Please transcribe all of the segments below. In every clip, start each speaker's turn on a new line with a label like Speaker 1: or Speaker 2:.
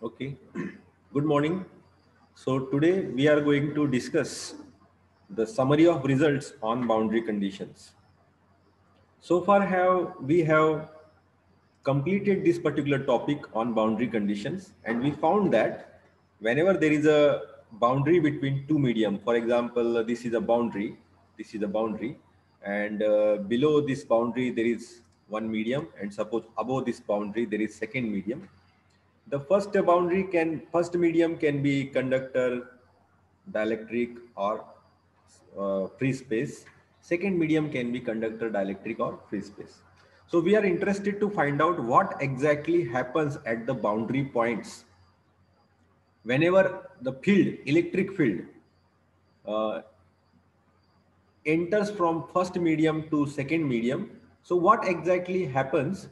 Speaker 1: Okay, good morning. So today we are going to discuss the summary of results on boundary conditions. So far we have completed this particular topic on boundary conditions, and we found that whenever there is a boundary between two medium, for example, this is a boundary, and below this boundary there is one medium, and suppose above this boundary there is second medium. The first medium can be conductor, dielectric, or free space. Second medium can be conductor, dielectric, or free space. So we are interested to find out what exactly happens at the boundary points whenever the electric field, uh, enters from first medium to second medium. So what happens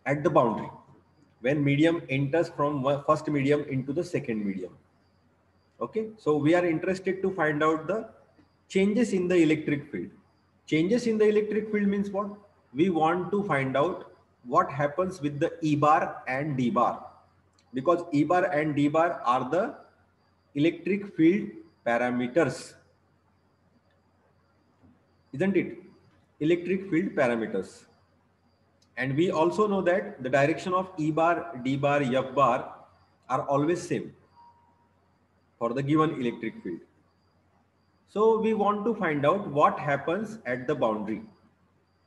Speaker 1: at the boundary when medium enters from first medium into the second medium? Okay, so we are interested to find out the changes in the electric field. Changes in the electric field means what? We want to find out what happens with the E bar and D bar, because E bar and D bar are the electric field parameters, isn't it? Electric field parameters. And we also know that the direction of E bar, D bar, F bar are always same for the given electric field. So we want to find out what happens at the boundary.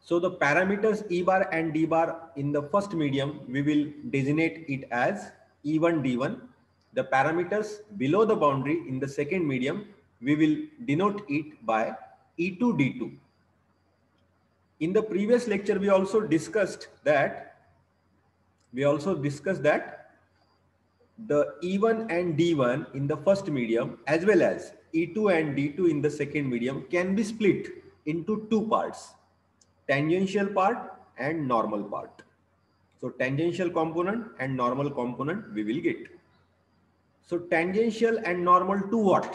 Speaker 1: So the parameters E bar and D bar in the first medium, we will designate it as E1, D1. The parameters below the boundary in the second medium, we will denote it by E2, D2. In the previous lecture, we also discussed that the E1 and D1 in the first medium as well as E2 and D2 in the second medium can be split into two parts, tangential part and normal part. So tangential component and normal component we will get. So tangential and normal to what?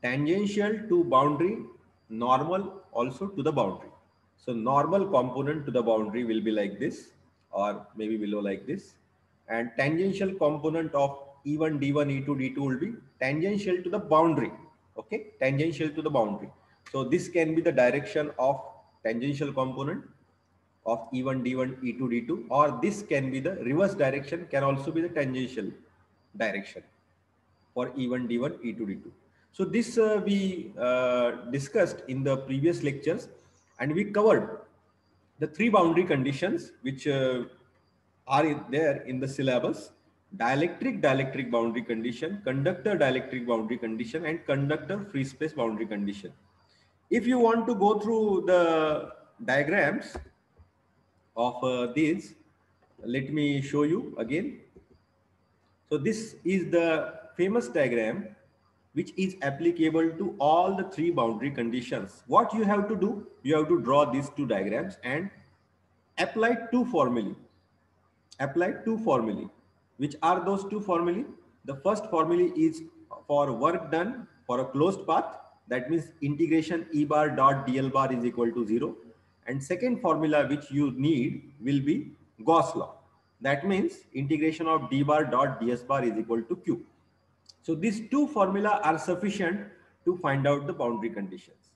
Speaker 1: Tangential to boundary, normal also to the boundary. So normal component to the boundary will be like this, or maybe below like this. And tangential component of E1, D1, E2, D2 will be tangential to the boundary. Okay, tangential to the boundary. So this can be the direction of tangential component of E1, D1, E2, D2, or this can be the reverse direction, can also be the tangential direction for E1, D1, E2, D2. So this we discussed in the previous lectures, and we covered the three boundary conditions which there in the syllabus: dielectric boundary condition, conductor dielectric boundary condition, and conductor free space boundary condition. If you want to go through the diagrams of these, let me show you again. So this is the famous diagram which is applicable to all the three boundary conditions. What you have to do, you have to draw these two diagrams and apply two formulae. Apply two formulae. Which are those two formulae? The first formula is for work done for a closed path. That means integration E bar dot dl bar is equal to 0. And second formula which you need will be Gauss law. That means integration of d bar dot ds bar is equal to q. So these two formula are sufficient to find out the boundary conditions.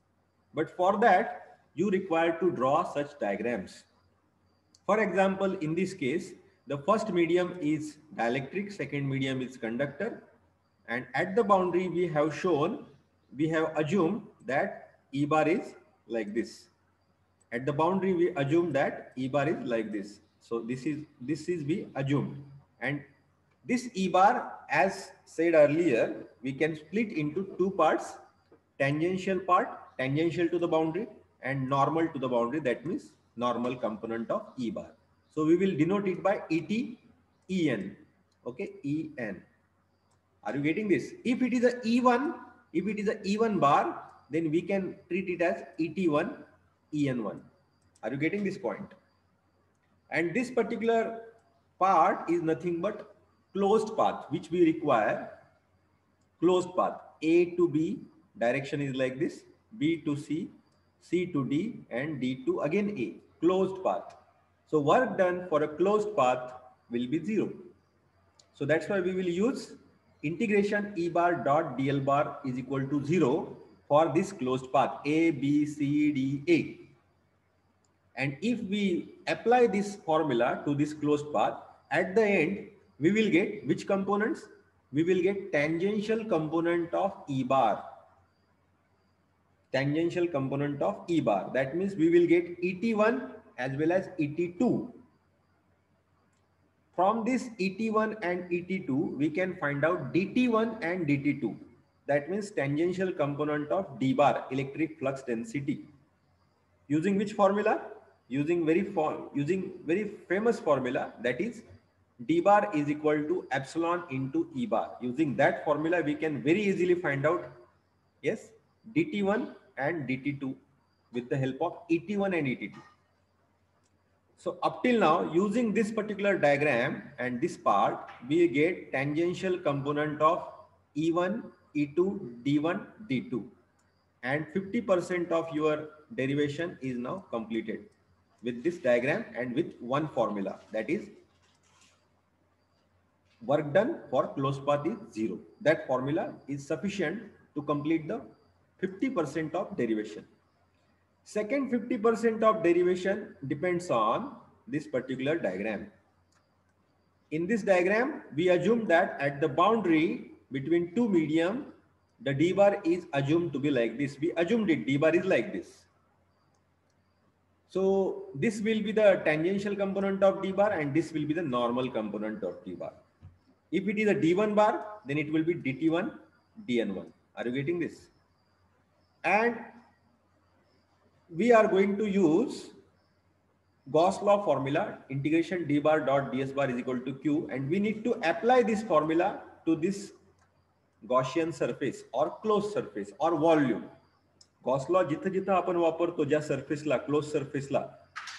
Speaker 1: But for that, you require to draw such diagrams. For example, in this case, the first medium is dielectric, second medium is conductor. And at the boundary, we have assumed that E bar is like this. At the boundary, we assume that E bar is like this. So this is we assumed. And this E bar, as said earlier, we can split into two parts: tangential part, tangential to the boundary, and normal to the boundary. That means normal component of E bar. So we will denote it by ET, EN. Okay, EN. Are you getting this? If it is a E1, if it is a E1 bar, then we can treat it as ET1, EN1. Are you getting this point? And this particular part is nothing but closed path, which we require. Closed path, A to B, direction is like this, B to C, C to D, and D to again A. Closed path. So work done for a closed path will be 0. So that's why we will use integration E bar dot DL bar is equal to 0 for this closed path A, B, C, D, A. And if we apply this formula to this closed path, at the end, we will get which components? We will get tangential component of E bar. Tangential component of E bar. That means we will get ET1 as well as ET2. From this ET1 and ET2, we can find out DT1 and DT2. That means tangential component of D bar, electric flux density. Using which formula? Using very famous formula, that is D bar is equal to epsilon into E bar. Using that formula, we can very easily find out, yes, DT1 and DT2 with the help of ET1 and ET2. So up till now, using this particular diagram and this part, we get tangential component of E1, E2, D1, D2. And 50% of your derivation is now completed with this diagram and with one formula, that is work done for closed path is 0. That formula is sufficient to complete the 50% of derivation. Second 50% of derivation depends on this particular diagram. In this diagram, we assume that at the boundary between two medium, the D bar is assumed to be like this. We assumed it, D bar is like this. So this will be the tangential component of D bar and this will be the normal component of D bar. If it is a D1 bar, then it will be DT1, DN1. Are you getting this? And we are going to use Gauss law formula, integration D bar dot DS bar is equal to Q, and we need to apply this formula to this Gaussian surface or closed surface or volume. Gauss law जिथं जिथं आपण वापरतो ज्या सरफेसला, close सरफेसला,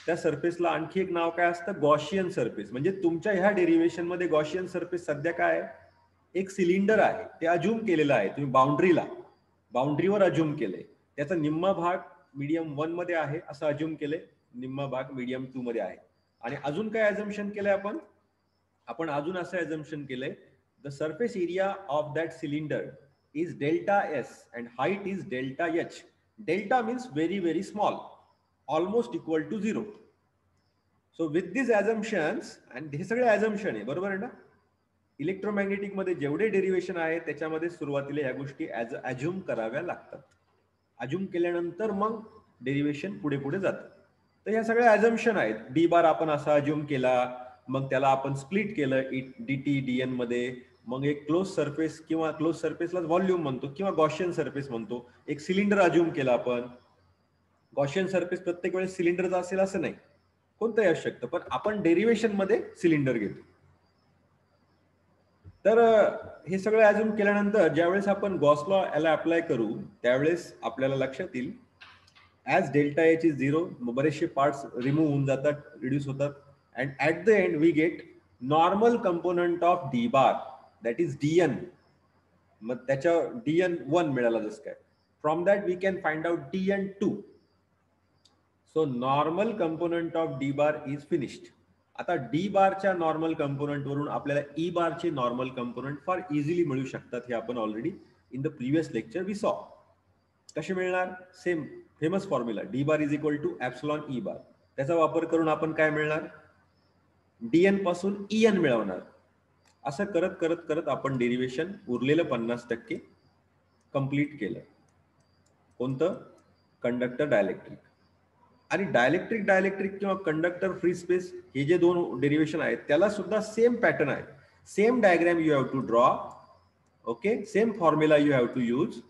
Speaker 1: त्या सरफेसला आणखी एक नाव काय असतं? Gaussian surface. म्हणजे तुमच्या ह्या डेरिव्हेशन मध्ये गॉशियन सरफेस सध्या काय आहे? एक सिलेंडर आहे, ते अज्यूम केलेलं आहे तुम्ही बाउंड्रीवर अज्यूम केलंय. त्याचा निम्मा भाग मीडियम 1 मध्ये आहे असं अज्यूम केलंय, निम्मा भाग मीडियम 2 मध्ये आहे. आणि अजून काय अझम्पशन केलंय आपण अजून असं अझम्पशन केलंय, the surface area of that cylinder is delta S and height is delta H. Delta means very, very small, almost equal to 0. So with these assumptions, and हे सगळे assumption आहे, बरोबर आहे ना? इलेक्ट्रोमॅग्नेटिक मध्ये जेवढे डेरिव्हेशन आहे त्याच्यामध्ये सुरुवातीला ह्या गोष्टी अज्यूम कराव्या लागतात. अज्यूम केल्यानंतर मग डेरिव्हेशन पुढे पुढे जातं. तर ह्या सगळ्या अझम्पशन आहेत. डी बार आपण असा अज्यूम केला, मग त्याला आपण स्प्लिट केलं डीटी डीएन मध्ये, मग एक क्लोज सरफेस किंवा क्लोज सरफेसला व्हॉल्यूम म्हणतो किंवा गॉशियन सरफेस म्हणतो. एक सिलेंडर अज्यूम केला आपण. गॉशियन सरफेस प्रत्येक वेळेस सिलेंडरचा असेल असं नाही, कोणतंही असू शकतं, पण आपण डेरिव्हेशन मध्ये सिलेंडर घेतो. तर हे सगळं अज्यूम केल्यानंतर ज्यावेळेस आपण गॉस लॉ याला अप्लाय करू त्यावेळेस आपल्याला लक्षात येईल ऍज डेल्टा एच इज 0, बरेचसे पार्ट्स रिमूव्ह होऊन जातात, रिड्यूस होतात, and at the end we get normal component of D bar that is DN. मग त्याच्या DN1 मिळाला जसं काय. From that we can find out DN2. So normal component of D bar is finished. आता D बारच्या normal component वरून आपल्याला E बारचे नॉर्मल कंपोनंट फार इझिली मिळू शकतात. हे आपण already in the previous lecture we saw. कसे मिळणार? Same famous formula, D bar is equal to epsilon E bar. त्याचा वापर करून आपण काय मिळणार? डीएन पासून EN मिळवणार. असं करत करत करत आपण डेरिव्हेशन उरलेलं 50% कंप्लीट केलं. कोणतं? Conductor dielectric. आणि डायलेक्ट्रिक किंवा कंडक्टर फ्री स्पेस हे जे दोन डेरिव्हेशन आहेत त्याला सुद्धा सेम पॅटर्न आहे. Same diagram you have to draw. Okay, same formula you have to use,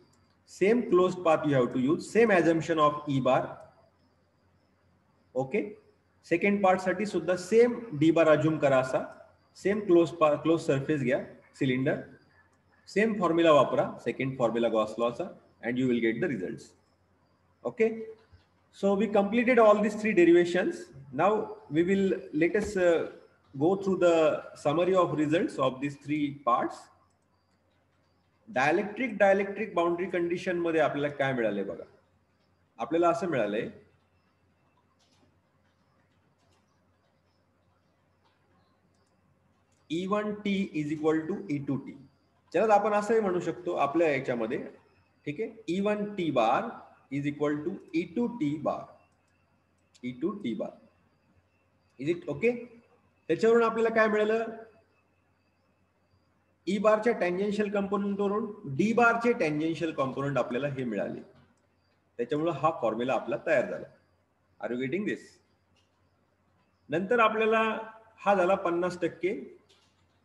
Speaker 1: same closed path you have to use, same assumption of E bar. Okay, second part साठी सुद्धा same D bar assume करा असा, same close surface घ्या cylinder, same formula वापरा, second formula Gauss लॉचा, and you will get the results. Okay, so we completed all these three derivations. Now we will let us go through the summary of results of these three parts. Dielectric boundary condition मध्ये आपल्याला काय मिळाले बघा. आपल्याला असं मिळालंय E1T is equal to E2T. चला आपण असंही म्हणू शकतो आपल्या याच्यामध्ये, ठीक आहे, E1T bar is equal to E2T bar. E2T bar. Is it okay? त्याच्यावरून आपल्याला काय मिळालं? ई बारच्या टँजेन्शियल कंपोनंट वरून डी बारचे टँजेन्शियल कंपोनंट आपल्याला हे मिळाले. त्याच्यामुळे हा फॉर्म्युला आपला तयार झाला. Are you getting this? नंतर आपल्याला हा झाला 50%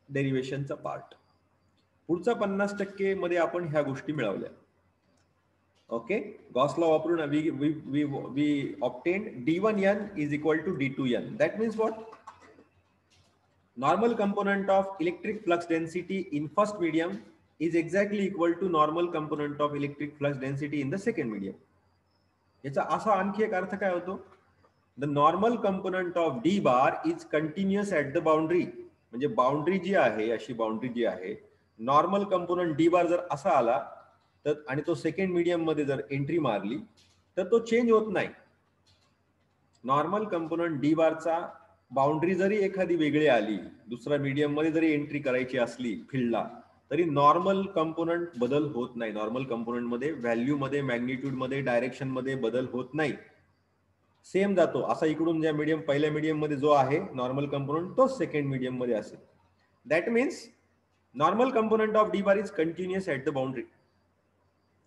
Speaker 1: डेरिव्हेशनचा पार्ट. पुढचा 50% मध्ये आपण ह्या गोष्टी मिळवल्या. ओके, गॉस लॉ वापरून we obtained D1n is equal to D2n. That means what? Normal component of electric flux density in first medium is exactly equal to normal component of electric flux density in the second medium. याचा असा आणखी एक अर्थ काय होतो? The normal component of D bar is continuous at the boundary. म्हणजे boundary जी आहे, अशी बाउंड्री जी आहे, नॉर्मल कंपोनंट D bar जर असा आला तर आणि तो सेकंड मीडियम मध्ये जर एंट्री मारली तर तो चेंज होत नाही. नॉर्मल कंपोनंट D बारचा बाउंड्री जरी एखादी वेगळी आली, दुसऱ्या मीडियम मध्ये जरी एंट्री करायची असली फील्डला, तरी नॉर्मल कंपोनंट बदल होत नाही. नॉर्मल कंपोनंट मध्ये व्हॅल्यू मध्ये, मॅग्निट्यूड मध्ये, डायरेक्शन मध्ये बदल होत नाही, सेम जातो. असा इकडून ज्या मीडियम पहिल्या मीडियम मध्ये जो आहे नॉर्मल कंपोनंट, तो सेकंड मीडियम मध्ये असेल. That means normal component of D bar is continuous at the boundary.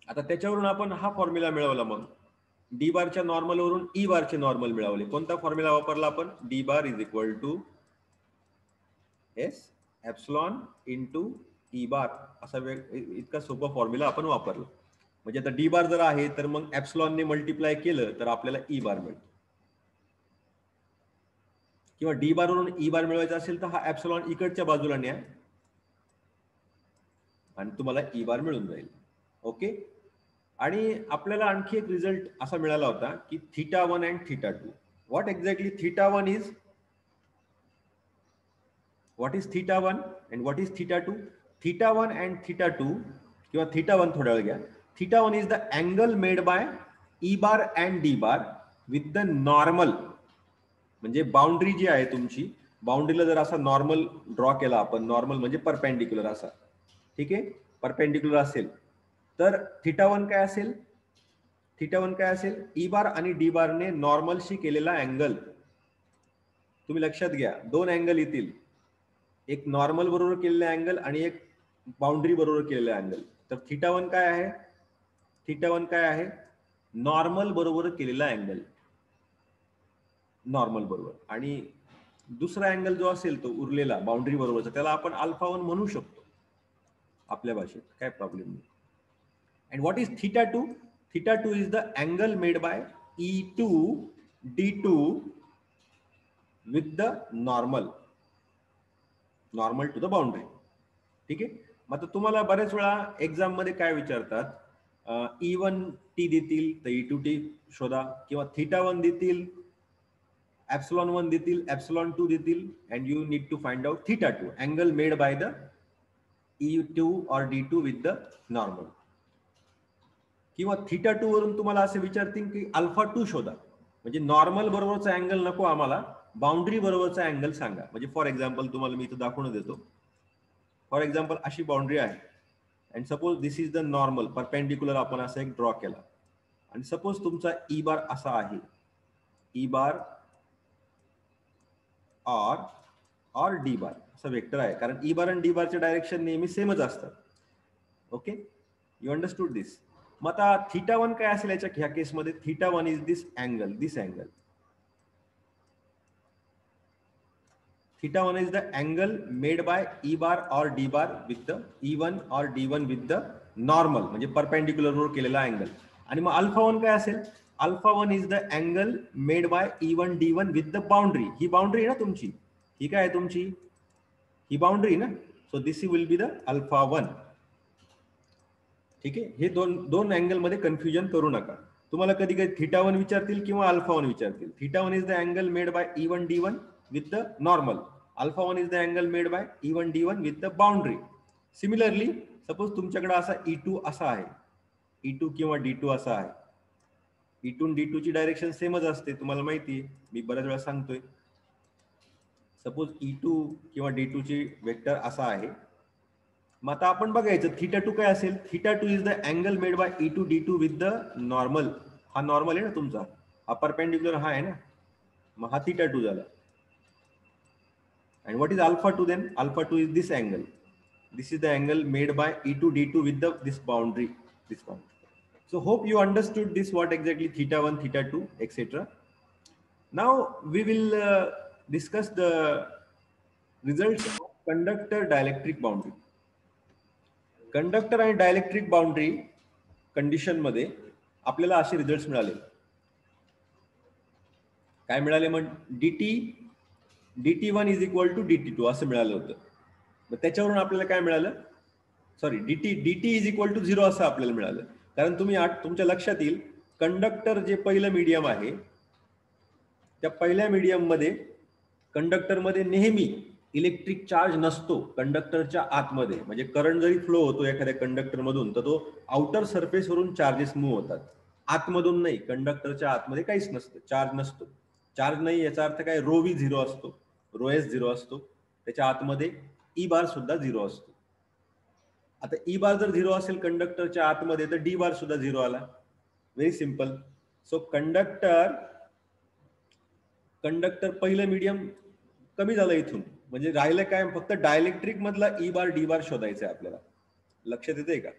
Speaker 1: आता त्याच्यावरून आपण हा फॉर्म्युला मिळवला. मग डी बारच्या नॉर्मल वरून ई बारचे नॉर्मल मिळवले. कोणता फॉर्म्युला वापरला आपण? D bar is equal to S epsilon into E bar. असा इतका सोपा फॉर्म्युला आपण वापरला. म्हणजे आता डी बार जर आहे तर मग एप्सिलॉनने मल्टिप्लाय केलं तर आपल्याला ई बार मिळतो. किंवा डी बार वरून ई बार मिळवायचा असेल तर हा एप्सिलॉन इकडच्या बाजूला न्या आणि तुम्हाला ई बार मिळून जाईल. ओके. आणि आपल्याला आणखी एक रिझल्ट असा मिळाला होता की θ1 and θ2. What exactly θ1 is? What is θ1 and what is θ2? θ1 and θ2 किंवा θ1 थोड्या वेळ घ्या. θ1 is the angle made by E bar and D bar with the normal. म्हणजे बाउंड्री जी आहे तुमची, बाउंड्रीला जर असा नॉर्मल ड्रॉ केला आपण, नॉर्मल म्हणजे परपेंडिक्युलर असा, ठीक आहे, परपेंडिक्युलर असेल तर θ1 काय असेल? θ1 काय असेल? ई बार आणि डी बारने नॉर्मलशी केलेला अँगल. तुम्ही लक्षात घ्या, दोन अँगल येतील, एक नॉर्मल बरोबर केलेला अँगल आणि एक बाउंड्री बरोबर केलेला अँगल. तर θ1 काय आहे? θ1 काय आहे? नॉर्मल बरोबर केलेला अँगल, नॉर्मल बरोबर. आणि दुसरा अँगल जो असेल तो उरलेला बाउंड्री बरोबरचा, त्याला आपण α1 म्हणू शकतो आपल्या भाषेत, काय प्रॉब्लेम नाही. And what is θ2? θ2 is the angle made by E2 D2 with the normal to the boundary. ठीक आहे. मग आता तुम्हाला बऱ्याच वेळा एक्झाम मध्ये काय विचारतात, E1T देतील तर E2T शोधा, किंवा θ1 देतील, ε1 देतील, ε2 देतील, and you need to find out θ2, angle made by the E2 or D2 with the normal. किंवा θ2 वरून तुम्हाला असे विचारतील की α2 शोधा. म्हणजे नॉर्मल बरोबरचा अँगल नको आम्हाला, बाउंड्री बरोबरचा अँगल सांगा. म्हणजे फॉर एक्झाम्पल तुम्हाला मी इथं दाखवून देतो. फॉर एक्झाम्पल अशी बाउंड्री आहे and suppose this is the normal, perpendicular आपण असा एक ड्रॉ केला, आणि सपोज तुमचा ई बार असा आहे, ई बार और डी बार असा वेक्टर आहे, कारण ई बार आणि डी बारचे डायरेक्शन नेहमी सेमच असतात. Okay, you understood this? मग आता θ1 काय असेल याच्या ह्या केसमध्ये? θ1 is this angle, θ1 is the angle made by E bar और D bar with the E1 और D1 विथ द नॉर्मल, म्हणजे परपेंडिक्युलर वर केलेला अँगल. आणि मग α1 काय असेल? α1 is the angle made by E1 D1 with the boundary. ही बाउंड्री आहे ना तुमची, ही काय आहे तुमची? ही बाउंड्री ना. So this will be the α1. ठीक आहे. हे दोन अँगल मध्ये कन्फ्युजन करू नका. तुम्हाला कधी कधी θ1 विचारतील किंवा α1 विचारतील. θ1 is the angle made by E1 D1 with the normal, α1 is the angle made by E1 D1 with the boundary. Similarly suppose तुमच्याकडे असा E2 असा आहे, E2 किंवा D2 असा आहे. E2 आणि D2 ची डायरेक्शन सेमच असते, तुम्हाला माहिती आहे, मी बऱ्याच वेळा सांगतोय. सपोज E2 किंवा D2 ची वेक्टर असा आहे. मग आता आपण बघायचं θ2 काय असेल. θ2 is the angle made by E2 D2 with the normal. हा नॉर्मल आहे ना तुमचा, हा परपेंडिक्युलर हा आहे ना, मग हा θ2 झाला. And what is alpha 2 then? Alpha 2 is this angle. This is the angle made by E2 D2 with this boundary. So hope you understood this, what exactly θ1, θ2, etc. Now we will discuss the results of conductor dielectric boundary. Conductor आणि dielectric boundary condition मध्ये आपल्याला असे results मिळाले. काय मिळाले? मग dt1 is equal to dt2 असं मिळालं होतं. मग त्याच्यावरून आपल्याला काय मिळालं? Sorry, dt is equal to 0 असं आपल्याला मिळालं. कारण तुम्ही तुमच्या लक्षात येईल, कंडक्टर जे पहिलं मीडियम आहे, त्या पहिल्या मीडियम मध्ये कंडक्टर मध्ये नेहमी इलेक्ट्रिक चार्ज नसतो कंडक्टरच्या आतमध्ये. म्हणजे करंट जरी फ्लो होतो एखाद्या कंडक्टर मधून, तर तो आउटर सरफेस वरून चार्जेस मूव्ह होतात, आतमधून नाही. कंडक्टरच्या आतमध्ये काहीच नसतं, चार्ज नसतो. चार्ज नाही याचा अर्थ काय? रो व्ही 0 असतो, रो एस 0 असतो, त्याच्या आतमध्ये ई बार सुद्धा 0 असतो. आता ई बार जर 0 असेल कंडक्टरच्या आतमध्ये, तर डी बार सुद्धा 0 आला. Very simple. सो कंडक्टर पहिलं मीडियम कमी झालं इथून. म्हणजे राहिलं काय? फक्त डायलेक्ट्रिक मधला ई बार डी बार शोधायचा आहे आपल्याला. लक्षात येते का?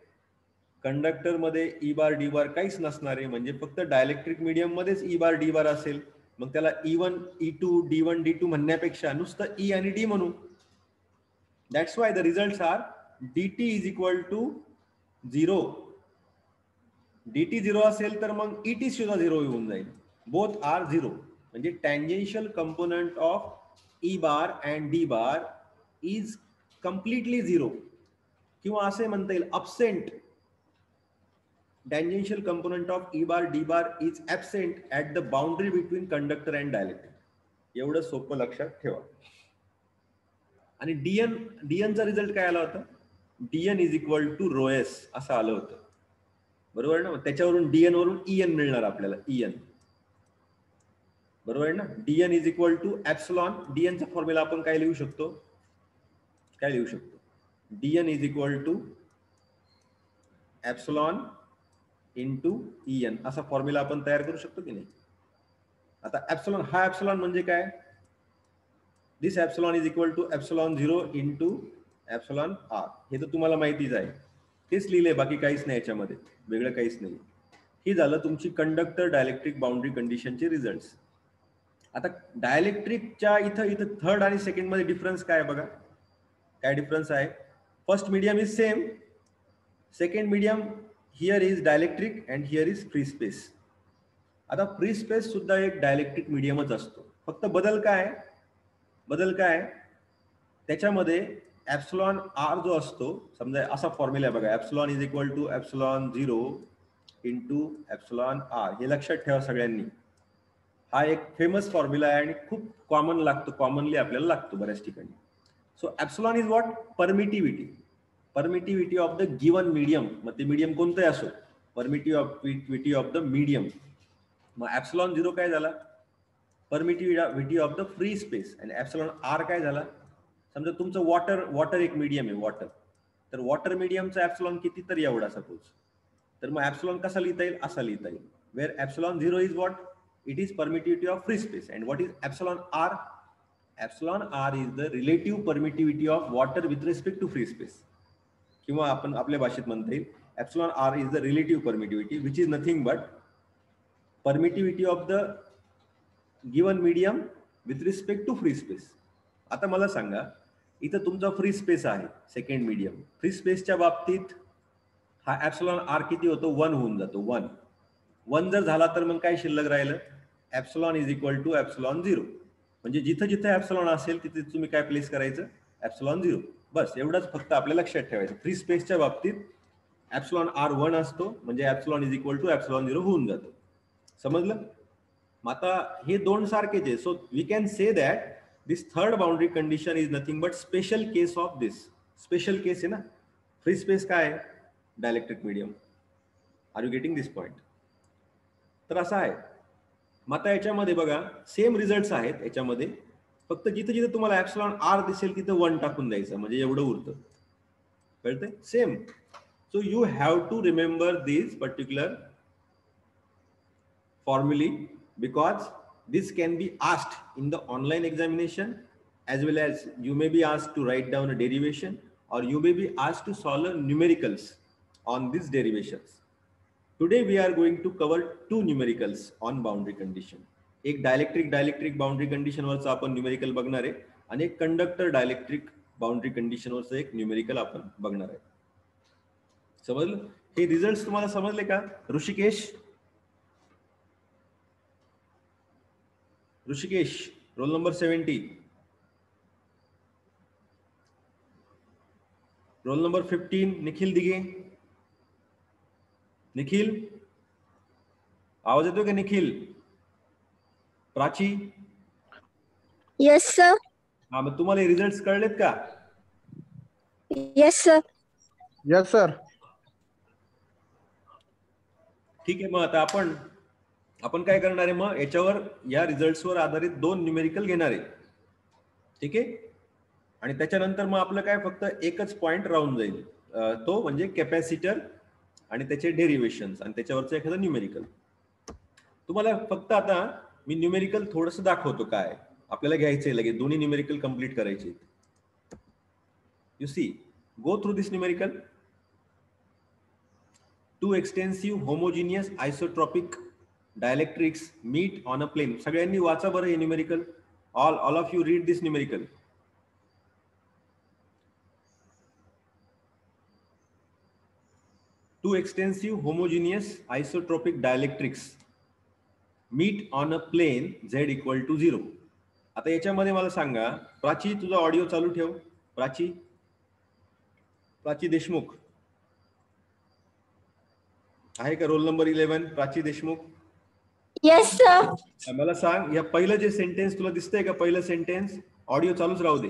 Speaker 1: कंडक्टर मध्ये ई बार डी बार काहीच नसणार आहे, म्हणजे फक्त डायलेक्ट्रिक मीडियम मध्येच ई बार डी बार असेल. मग त्याला E1 E2 D1 D2 म्हणण्यापेक्षा नुसतं ई आणि डी म्हणू. That's why the results are dt is equal to 0. dt 0 असेल तर मग ET सुद्धा 0 येऊन जाईल. Both are 0. म्हणजे tangential component of E bar and D bar is completely 0, किंवा असे म्हणता येईल absent. Tangential component of E bar D bar is absent at the boundary between conductor and dielectric. एवढं सोपं लक्षात ठेवा. आणि dn चा रिझल्ट काय आला होता? dn is equal to rho S असं आलं होतं, बरोबर ना? त्याच्यावरून dn वरून en मिळणार आपल्याला, en, बरोबर आहे ना? dn is equal to epsilon. dn चा फॉर्म्युला आपण काय लिहू शकतो? dn is equal to epsilon into en असा फॉर्म्युला आपण तयार करू शकतो की नाही? आता एप्सिलॉन, हा एप्सिलॉन म्हणजे काय? This epsilon is equal to epsilon 0 into epsilon R. हे तर तुम्हाला माहितीच आहे, तेच लिहिले, बाकी काहीच नाही याच्यामध्ये, वेगळं काहीच नाही. ही झालं तुमची कंडक्टर डायलेक्ट्रिक बाउंड्री कंडिशनचे रिझल्ट्स. आता डायलेक्ट्रिकच्या इथं थर्ड आणि सेकंड मध्ये डिफरन्स काय बघा. काय डिफरन्स आहे? First medium is same, second medium here is dielectric and here is free space. आता फ्री स्पेस सुद्धा एक डायलेक्ट्रिक मीडियमच असतो. फक्त बदल काय? त्याच्यामध्ये एप्सिलॉन आर जो असतो, समजा असा फॉर्म्युला आहे बघा, epsilon is equal to epsilon 0 into epsilon R. हे लक्षात ठेवा सगळ्यांनी. हा एक फेमस फॉर्म्युला आहे आणि खूप कॉमनली आपल्याला लागतो बऱ्याच ठिकाणी. So epsilon is what? Permittivity of the given medium. मग ते मीडियम कोणतंही असो, परमिटिव्हिटी ऑफ द मीडियम. मग एप्सिलॉन 0 काय झाला? Permittivity of the free space. आणि एप्सिलॉन आर काय झाला? समजा तुमचं वॉटर एक मीडियम आहे, वॉटर, तर वॉटर मीडियमचा एप्सिलॉन किती? तर एवढा सपोज. तर मग एप्सिलॉन कसा लिहिता येईल? असा लिहिता येईल. Where epsilon 0 is what? It is permittivity of free space. And what is epsilon R? Epsilon R is the relative permittivity of water with respect to free space. किंवा आपण आपल्या भाषेत म्हणता येईल, epsilon R is the relative permittivity which is nothing but permittivity of the given medium with respect to free space. आता मला सांगा, इथं तुमचा फ्री स्पेस आहे, सेकंड मीडियम. फ्री स्पेसच्या बाबतीत हा एप्सिलॉन आर किती होतो? 1 होऊन जातो. 1 जर झाला तर मग काय शिल्लक राहिलं? Epsilon is equal to epsilon 0. म्हणजे जिथं जिथं एप्सिलॉन असेल तिथे तुम्ही काय प्लेस करायचं? एप्सिलॉन 0. बस एवढंच फक्त आपल्याला लक्षात ठेवायचं. फ्री स्पेसच्या बाबतीत एप्सिलॉन आर 1 असतो, म्हणजे epsilon is equal to epsilon 0 होऊन जातो. समजलं? मग आता हे दोन सारखेच आहे. So we can say that this third boundary condition is nothing but special case of this. Special case आहे ना. फ्री स्पेस काय आहे? Dielectric medium. Are you getting this point? तर असं आहे. मग आता याच्यामध्ये बघा सेम रिझल्ट्स आहेत याच्यामध्ये. फक्त जिथे जिथे तुम्हाला ऍप्सिलॉन आर दिसेल तिथे 1 टाकून द्यायचं, म्हणजे एवढं उरतं. कळतंय? Same. So you have to remember this particular formulae because this can be asked in the online examination, as well as you may be asked to write down a derivation, or you may be asked to solve numericals on these derivations. Today we are going to cover two numericals on boundary condition. एक dielectric boundary condition वरचा आपण numerical बघणार आहे, आणि एक conductor dielectric boundary condition वरचं एक numerical आपण बघणार आहे. समजलं? हे रिझल्ट तुम्हाला समजले का Hrishikesh? Hrishikesh, roll number 70. Roll number 15 Nikhil Dighe. Nikhil, आवाज येतोय का निखिल? प्राची?
Speaker 2: Yes sir.
Speaker 1: हा, मग तुम्हाला रिझल्ट कळलेत का?
Speaker 2: Yes sir.
Speaker 3: Yes sir.
Speaker 1: ठीक आहे, मग आता आपण काय करणार आहे, मग याच्यावर या रिझल्ट्सवर आधारित 2 न्यूमेरिकल घेणार आहे. ठीक आहे, आणि त्याच्यानंतर मग आपलं काय फक्त एकच पॉइंट राहून जाईल, तो म्हणजे कॅपॅसिटर आणि त्याचे डेरिव्हेशन्स आणि त्याच्यावरचं एखादं न्यूमेरिकल. तुम्हाला फक्त आता मी न्यूमेरिकल थोडंसं दाखवतो काय आपल्याला घ्यायचंय, लगेच दोन्ही न्यूमेरिकल कंप्लीट करायचे. You see, go through this numerical. Two extensive homogeneous isotropic dielectrics meet on a plane. सगळ्यांनी वाचा बरं हे numerical. all of you read this numerical. Two extensive homogeneous isotropic dielectrics meet on a plane z equal to 0. आता याच्यामध्ये मला सांगा, प्राची तुझा audio चालू ठेव. प्राची देशमुख आहे का? Roll number 11 Prachi Deshmukh.
Speaker 2: Yes sir.
Speaker 1: मला सांग, या पहिलं जे सेंटेन्स तुला दिसतंय का? पहिलं सेंटेन्स ऑडिओ चालूच राहू दे.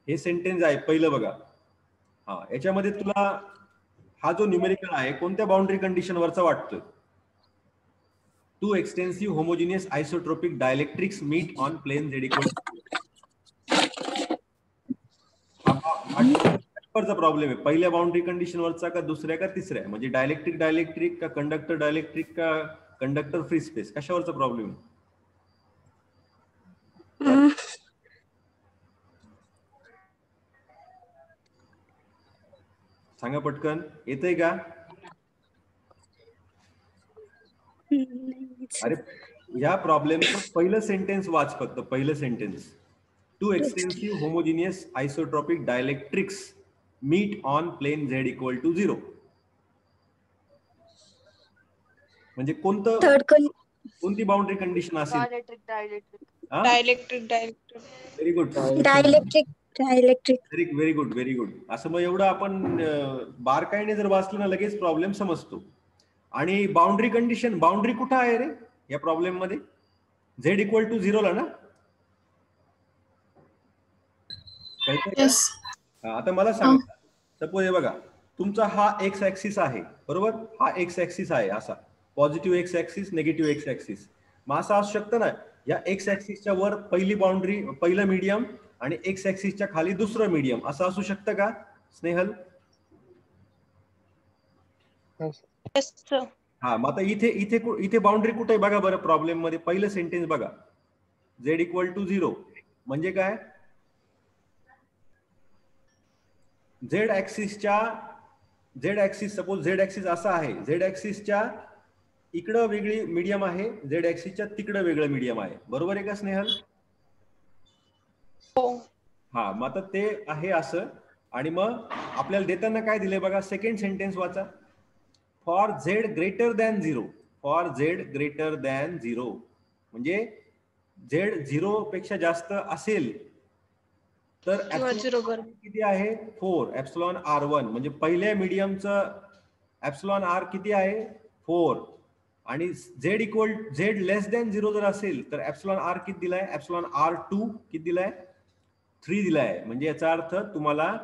Speaker 1: हे सेंटेन्स आहे पहिलं बघा. हा, याच्यामध्ये तुला हा जो न्यूमेरिकल आहे कोणत्या बाउंड्री कंडिशन वरचा वाटतोय? Two extensive homogeneous isotropic dielectrics meet on plane z equal. वरचा प्रॉब्लेम आहे, पहिल्या बाउंड्री कंडिशन वरचा का दुसऱ्या का तिसऱ्या? म्हणजे डायलेक्ट्रिक का कंडक्टर डायलेक्ट्रिक का कंडक्टर फ्री स्पेस, कशावरचा प्रॉब्लेम आहे? सांगा पटकन, येतंय का? अरे या प्रॉब्लेमचं पहिलं सेंटेन्स वाच, फक्त पहिलं sentence. Two extensive homogeneous isotropic dielectrics meet on plane z equal to 0. म्हणजे कोणती बाउंड्री कंडिशन असेल?
Speaker 4: Dielectric.
Speaker 1: Very good. Very good. असं मग एवढं आपण बारकाईने जर वाचलं ना लगेच प्रॉब्लेम समजतो. आणि बाउंड्री कंडिशन, बाउंड्री कुठं आहे रे या प्रॉब्लेम मध्ये? z इक्वल टू 0 ला ना? आता मला सांगा, सपोज हे बघा, तुमचा हा एक्स ऍक्सिस आहे बरोबर. हा एक्स ऍक्सिस आहे असा, positive x axis, negative x axis. मग असं असू शकतं ना, या एक्स ऍक्सिसच्या वर पहिली बाउंड्री, पहिलं मीडियम, आणि एक्स ऍक्सिसच्या खाली दुसरं मीडियम, असं असू शकतं का स्नेहल? हा, मग आता इथे बाउंड्री कुठे आहे बघा बरं प्रॉब्लेम मध्ये. पहिलं सेंटेन्स बघा, z इक्वल टू 0 म्हणजे काय? Z axis suppose Z axis असा आहे, झेड ऍक्सिसच्या इकडं वेगळी मीडियम आहे, झेड ऍक्सिसच्या तिकडं वेगळं मीडियम आहे, बरोबर आहे का स्नेहल? हा, मग आता ते आहे असं. आणि मग आपल्याला देताना काय दिलंय बघा, सेकंड सेंटेन्स वाचा. For Z greater than 0. For Z greater than 0 म्हणजे झेड 0 पेक्षा जास्त असेल तर किती आहे? 4 एप्सिलॉन r1. म्हणजे पहिल्या मीडियमचं एप्सिलॉन r किती आहे? 4. आणि झेड लेस दॅन 0 जर असेल तर एप्सिलॉन r किती दिलाय? एप्सिलॉन r2 किती दिलाय? 3 दिलाय. म्हणजे याचा अर्थ तुम्हाला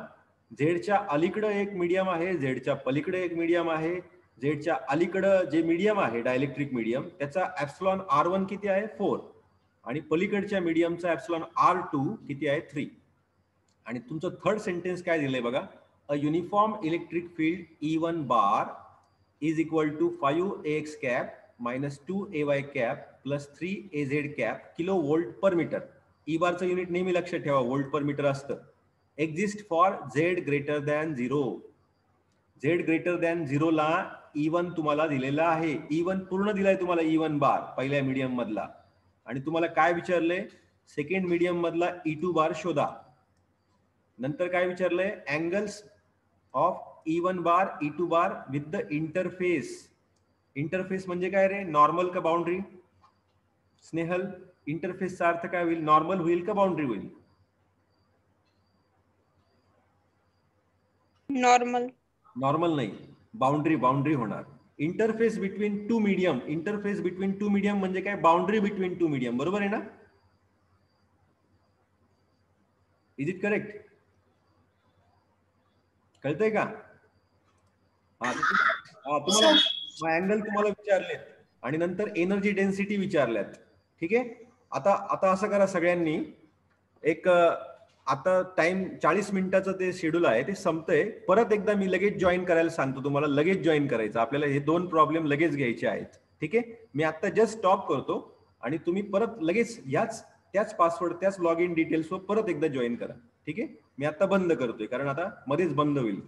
Speaker 1: झेडच्या अलीकडं एक मीडियम आहे, झेडच्या पलीकडे एक मीडियम आहे, झेडच्या अलीकडं जे मीडियम आहे डायलेक्ट्रिक मीडियम, त्याचा एप्सिलॉन r1 किती आहे? 4. आणि पलीकडच्या मीडियमचा एप्सिलॉन R2 किती आहे 3. आणि तुमचं थर्ड सेंटेन्स काय दिलंय बघा, a uniform electric field E1 bar is equal to 5AX cap minus 2AY cap plus 3AZ cap kilo volt per metre. E बारचं युनिट नेहमी लक्षात ठेवा, वोल्ट पर मीटर असतं. Exist for Z greater than 0. Z greater than 0 ला E1 तुम्हाला दिलेला आहे. E1 पूर्ण दिलाय तुम्हाला, E1 बार पहिल्या मीडियम मधला. आणि तुम्हाला काय विचारलंय, सेकंड मीडियम मधला E2 बार शोधा. नंतर काय विचारलंय, angles of E1 bar E2 bar with the interface. Interface म्हणजे काय रे, नॉर्मल का बाउंड्री? स्नेहल, इंटरफेसचा अर्थ काय होईल, नॉर्मल होईल का बाउंड्री होईल?
Speaker 3: नॉर्मल.
Speaker 1: नॉर्मल नाही, बाउंड्री, बाउंड्री होणार. Interface between two medium, interface between two medium म्हणजे काय, बाउंड्री बिटवीन टू मीडियम. बरोबर आहे ना? Is it correct? कळतंय का? तुम्हाला अँगल तुम्हाला विचारलेत आणि नंतर एनर्जी डेन्सिटी विचारल्यात. ठीक आहे. आता असं करा सगळ्यांनी, एक आता टाइम 40 मिनिटाचं ते शेड्यूल आहे, ते संपतंय. परत एकदा मी लगेच जॉईन करायला सांगतो तुम्हाला, लगेच जॉईन करायचं. आपल्याला हे 2 प्रॉब्लेम लगेच घ्यायचे आहेत. ठीक आहे. मी आता जस्ट स्टॉप करतो आणि तुम्ही परत लगेच त्याच पासवर्ड, त्याच लॉग इन डिटेल्सवर परत एकदा जॉईन करा. ठीक आहे. मी आता बंद करतोय, कारण आता मध्येच बंद होईल.